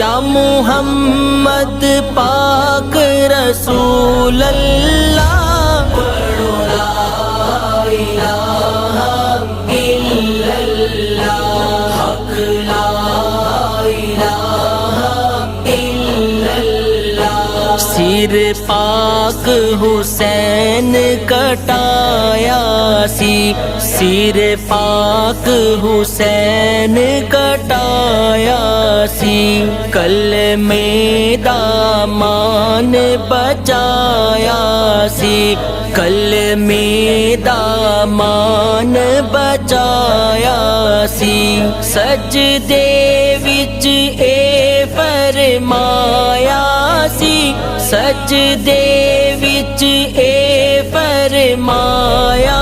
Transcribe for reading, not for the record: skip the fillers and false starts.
یا محمد پاک رسول اللہ پڑھو لا الہ الا اللہ حق لا الہ الا اللہ سر پاک حسین کٹایا سی سر پاک حسین کٹایا سی کلمے دامان بچایا سی کلمے دامان بچایا سی سجدے وچ اے فرمایا سی سجدے وچ اے فرمایا